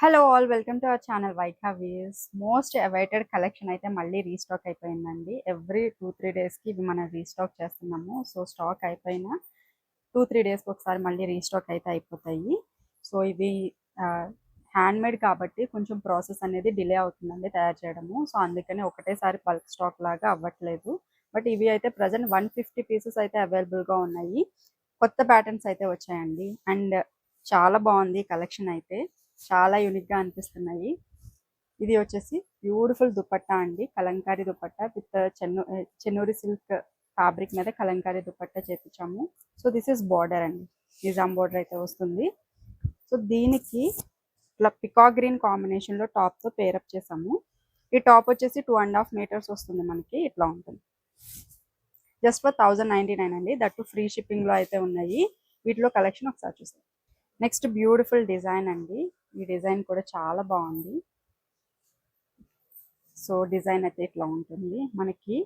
Hello all welcome to our channel వైఖావీస్. Most awaited collection అయితే మళ్ళీ రీస్టాక్ అయిపోయిందండి. ఎవ్రీ 2-3 డేస్కి ఇవి మనం రీస్టాక్ చేస్తున్నాము. సో స్టాక్ అయిపోయిన 2-3 డేస్కి ఒకసారి మళ్ళీ రీస్టాక్ అయితే అయిపోతాయి. సో ఇవి హ్యాండ్ మేడ్ కాబట్టి కొంచెం ప్రాసెస్ అనేది డిలే అవుతుందండి తయారు చేయడము. సో అందుకని ఒకటేసారి బల్క్ స్టాక్ లాగా అవ్వట్లేదు. బట్ ఇవి అయితే ప్రజెంట్ 150 పీసెస్ అయితే అవైలబుల్గా ఉన్నాయి. కొత్త ప్యాటర్న్స్ అయితే వచ్చాయండి. అండ్ చాలా బాగుంది కలెక్షన్ అయితే. చాలా యూనిక్గా అనిపిస్తున్నాయి. ఇది వచ్చేసి బ్యూటిఫుల్ దుపట్టా అండి, Kalamkari dupatta with Chennuri silk fabric మీద కలంకారీ దుపట్టా చేపించాము. సో దిస్ ఇస్ బార్డర్ అండి, నిజాం బార్డర్ అయితే వస్తుంది. సో దీనికి ఇట్లా పికా గ్రీన్ కాంబినేషన్లో టాప్తో పేరప్ చేసాము. ఈ టాప్ వచ్చేసి 2.5 మీటర్స్ వస్తుంది మనకి. ఇట్లా ఉంటుంది. జస్ట్ ఫర్ 1099 అండి. దట్టు ఫ్రీ షిప్పింగ్లో అయితే ఉన్నాయి. వీటిలో కలెక్షన్ ఒకసారి చూసాం. నెక్స్ట్ బ్యూటిఫుల్ డిజైన్ అండి. ఈ డిజైన్ కూడా చాలా బాగుంది. సో డిజైన్ అయితే ఇట్లా ఉంటుంది మనకి.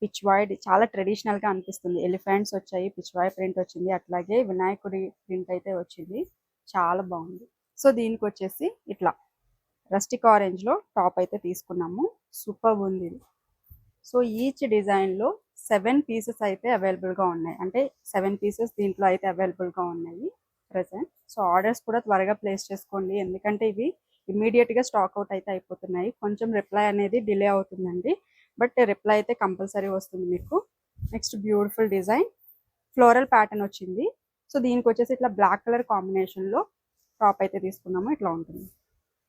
పిచ్ వైడ్ చాలా ట్రెడిషనల్గా అనిపిస్తుంది. ఎలిఫెంట్స్ వచ్చాయి, పిచ్ వై ప్రింట్ వచ్చింది, అట్లాగే వినాయకుడి ప్రింట్ అయితే వచ్చింది. చాలా బాగుంది. సో దీనికి వచ్చేసి ఇట్లా రస్టిక్ ఆరెంజ్లో టాప్ అయితే తీసుకున్నాము. సూపర్ ఉంది. సో ఈచ్ డిజైన్లో 7 పీసెస్ అయితే అవైలబుల్గా ఉన్నాయి. అంటే 7 పీసెస్ దీంట్లో అయితే అవైలబుల్గా ఉన్నాయి ప్రజెంట్. సో ఆర్డర్స్ కూడా త్వరగా ప్లేస్ చేసుకోండి, ఎందుకంటే ఇవి ఇమ్మీడియట్గా స్టాక్ అవుట్ అయితే అయిపోతున్నాయి. కొంచెం రిప్లై అనేది డిలే అవుతుందండి, బట్ రిప్లై అయితే కంపల్సరీ వస్తుంది మీకు. Next beautiful design floral pattern వచ్చింది. సో దీనికి వచ్చేసి ఇట్లా బ్లాక్ కలర్ కాంబినేషన్లో టాప్ అయితే తీసుకున్నాము. ఇట్లా ఉంటుంది.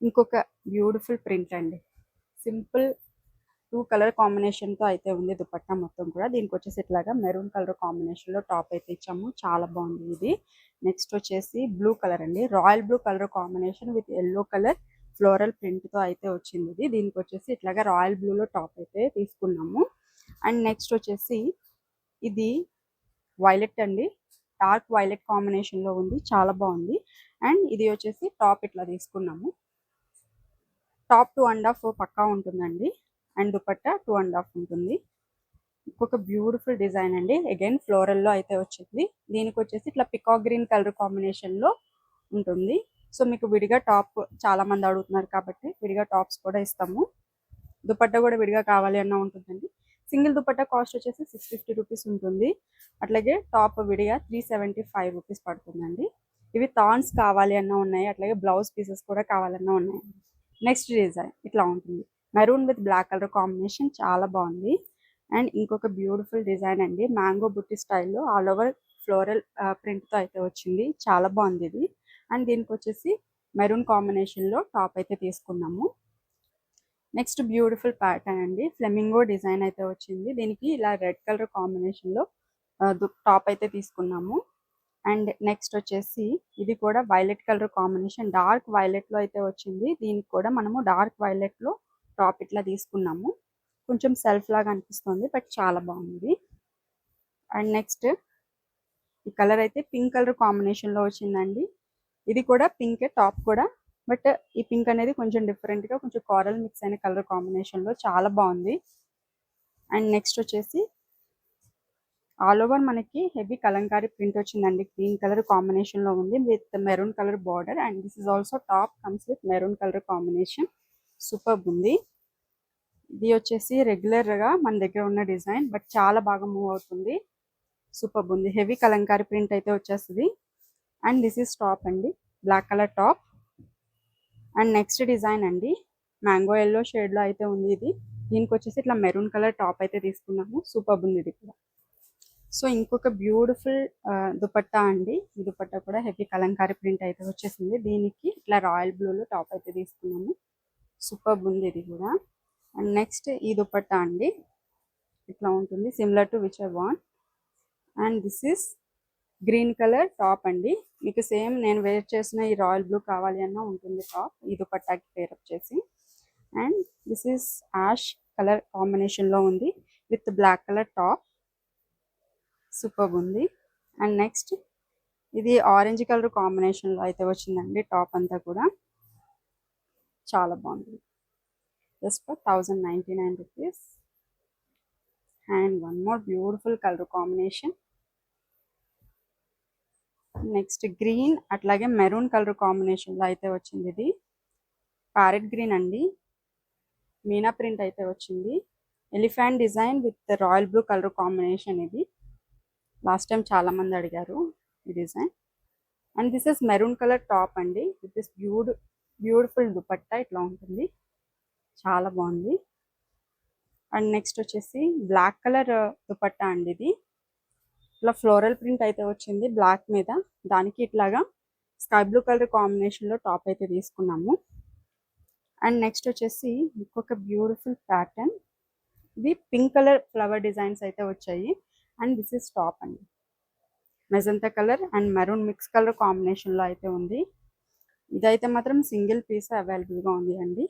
ఇంకొక బ్యూటిఫుల్ ప్రింట్ అండి. సింపుల్ 2 కలర్ కాంబినేషన్తో అయితే ఉంది దుపట్టా మొత్తం కూడా. దీనికి వచ్చేసి ఇట్లాగా మెరూన్ కలర్ కాంబినేషన్లో టాప్ అయితే ఇచ్చాము. చాలా బాగుంది ఇది. నెక్స్ట్ వచ్చేసి బ్లూ కలర్ అండి, royal blue colour combination with yellow colour floral ప్రింట్తో అయితే వచ్చింది ఇది. దీనికి వచ్చేసి ఇట్లాగా రాయల్ బ్లూలో టాప్ అయితే తీసుకున్నాము. అండ్ నెక్స్ట్ వచ్చేసి ఇది వైలెట్ అండి, డార్క్ వైలెట్ కాంబినేషన్లో ఉంది. చాలా బాగుంది. అండ్ ఇది వచ్చేసి టాప్ ఇట్లా తీసుకున్నాము. టాప్ 2.5 పక్కా ఉంటుందండి. అండ్ దుపట్టా 2.5 ఉంటుంది. ఇంకొక బ్యూటిఫుల్ డిజైన్ అండి, అగైన్ ఫ్లోరల్లో అయితే వచ్చింది. దీనికి వచ్చేసి ఇట్లా పికాక్ గ్రీన్ కలర్ కాంబినేషన్లో ఉంటుంది. సో మీకు విడిగా టాప్ చాలా మంది అడుగుతున్నారు కాబట్టి విడిగా టాప్స్ కూడా ఇస్తాము. దుపట్టా కూడా విడిగా కావాలి అన్న ఉంటుందండి. సింగిల్ దుపట్టా కాస్ట్ వచ్చేసి 650 రూపీస్ ఉంటుంది. అట్లాగే టాప్ విడిగా 375 రూపీస్ పడుతుందండి. ఇవి థాన్స్ కావాలి అన్న ఉన్నాయి, అట్లాగే బ్లౌజ్ పీసెస్ కూడా కావాలన్నా ఉన్నాయి. నెక్స్ట్ డిజైన్ ఇట్లా ఉంటుంది, maroon with black colour combination. చాలా బాగుంది. అండ్ ఇంకొక బ్యూటిఫుల్ డిజైన్ అండి, మ్యాంగో బుట్టి స్టైల్లో ఆల్ ఓవర్ ఫ్లోరల్ ప్రింట్తో అయితే వచ్చింది. చాలా బాగుంది ఇది. అండ్ దీనికి వచ్చేసి మెరూన్ కాంబినేషన్లో టాప్ అయితే తీసుకున్నాము. నెక్స్ట్ బ్యూటిఫుల్ ప్యాటర్న్ అండి, ఫ్లెమింగో డిజైన్ అయితే వచ్చింది. దీనికి ఇలా రెడ్ కలర్ కాంబినేషన్లో టాప్ అయితే తీసుకున్నాము. అండ్ నెక్స్ట్ వచ్చేసి ఇది కూడా వైలెట్ కలర్ కాంబినేషన్, డార్క్ వైలెట్లో అయితే వచ్చింది. దీనికి కూడా మనము డార్క్ వైలెట్లో టాప్ ఇట్లా తీసుకున్నాము. కొంచెం సెల్ఫ్ లాగా అనిపిస్తుంది, బట్ చాలా బాగుంది. అండ్ నెక్స్ట్ ఈ కలర్ అయితే పింక్ కలర్ కాంబినేషన్లో వచ్చిందండి. ఇది కూడా పింక్ టాప్ కూడా, బట్ ఈ పింక్ అనేది కొంచెం డిఫరెంట్గా కొంచెం కారల్ మిక్స్ అయిన కలర్ కాంబినేషన్లో చాలా బాగుంది. అండ్ నెక్స్ట్ వచ్చేసి ఆల్ ఓవర్ మనకి హెవీ కలంకారీ ప్రింట్ వచ్చిందండి. గ్రీన్ కలర్ కాంబినేషన్లో ఉంది with maroon colour border. And this is also top comes with maroon colour combination. Super ఉంది. ఇది వచ్చేసి రెగ్యులర్గా మన దగ్గర ఉన్న డిజైన్, బట్ చాలా బాగా మూవ్ అవుతుంది. సూపర్ ఉంది. హెవీ కలంకారీ ప్రింట్ అయితే వచ్చేస్తుంది. అండ్ దిస్ ఇస్ టాప్ అండి, black colour top. And next design అండి, మ్యాంగో ఎల్లో షేడ్లో అయితే ఉంది ఇది. దీనికి వచ్చేసి ఇట్లా మెరూన్ కలర్ టాప్ అయితే తీసుకున్నాము. సూపర్ ఉంది ఇది కూడా. సో ఇంకొక బ్యూటిఫుల్ దుపట్టా అండి. ఈ దుపట్టా కూడా హెవీ కలంకారీ ప్రింట్ అయితే వచ్చేసింది. దీనికి ఇట్లా రాయల్ బ్లూలో టాప్ అయితే తీసుకున్నాము. సూపర్ ఉంది ఇది కూడా. అండ్ నెక్స్ట్ ఈ దుపట్టా అండి, ఇట్లా ఉంటుంది similar to which I want. And this is green colour top అండి. మీకు సేమ్ నేను వేర్ చేసిన ఈ రాయల్ బ్లూ కావాలి అన్న ఉంటుంది టాప్, ఈ దుపట్టాకి పేరప్ చేసి. And this is ash colour కాంబినేషన్లో ఉంది with black colour top. Super ఉంది. అండ్ నెక్స్ట్ ఇది ఆరెంజ్ కలర్ కాంబినేషన్లో అయితే వచ్చిందండి టాప్ అంతా కూడా. చాలా బాగుంది. Just for 1099 rupees. And one more beautiful colour combination. Next green అట్లాగే మెరూన్ కలర్ కాంబినేషన్లో అయితే వచ్చింది ఇది. ప్యారెట్ గ్రీన్ అండి, మీనా ప్రింట్ అయితే వచ్చింది. Elephant design with royal blue colour combination. ఇది లాస్ట్ టైం చాలా మంది అడిగారు ఈ design. And this is maroon colour top అండి, విత్ దిస్ బ్యూటిఫుల్ దుపట్టా ఇట్లా ఉంటుంది, చాలా బాగుంది. అండ్ నెక్స్ట్ వచ్చేసి బ్లాక్ కలర్ దుపట్టా అండి. ఇది ఇట్లా ఫ్లోరల్ ప్రింట్ అయితే వచ్చింది బ్లాక్ మీద, దానికి ఇట్లాగా స్కై బ్లూ కలర్ కాంబినేషన్లో టాప్ అయితే తీసుకున్నాము. అండ్ నెక్స్ట్ వచ్చేసి ఇంకొక బ్యూటిఫుల్ ప్యాటర్న్, ఇది పింక్ కలర్ ఫ్లవర్ డిజైన్స్ అయితే వచ్చాయి. అండ్ దిస్ ఇస్ టాప్ అండి, magenta colour and maroon mix colour కాంబినేషన్లో అయితే ఉంది. ఇదైతే మాత్రం సింగిల్ పీస్ అవైలబుల్గా ఉంది అండి.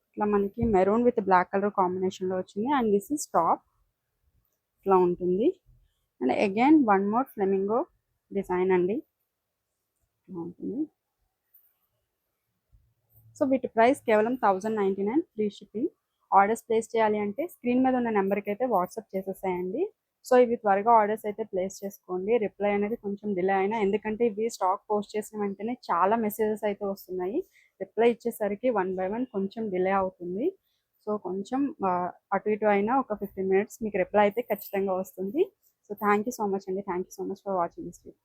ఇట్లా మనకి మెరూన్ విత్ బ్లాక్ కలర్ కాంబినేషన్లో వచ్చింది. అండ్ దిస్ ఇస్ టాప్, ఇట్లా ఉంటుంది. And again one more flamingo design అండి, ఇట్లా ఉంటుంది. సో వీటి ప్రైస్ కేవలం 1099, ఫ్రీ షిప్పింగ్. ఆర్డర్స్ ప్లేస్ చేయాలి అంటే స్క్రీన్ మీద ఉన్న నెంబర్కి అయితే వాట్సాప్ చేసేసాయండి. సో ఇవి త్వరగా ఆర్డర్స్ అయితే ప్లేస్ చేసుకోండి. రిప్లై అనేది కొంచెం డిలే అయినా, ఎందుకంటే ఇవి స్టాక్ పోస్ట్ చేసిన వెంటనే చాలా మెసేజెస్ అయితే వస్తున్నాయి. రిప్లై ఇచ్చేసరికి 1 by 1 కొంచెం డిలే అవుతుంది. సో కొంచెం అటు ఇటు అయినా ఒక 15 minutes మీకు రిప్లై అయితే ఖచ్చితంగా వస్తుంది. So thank you so much అండి, thank you so much for watching this video.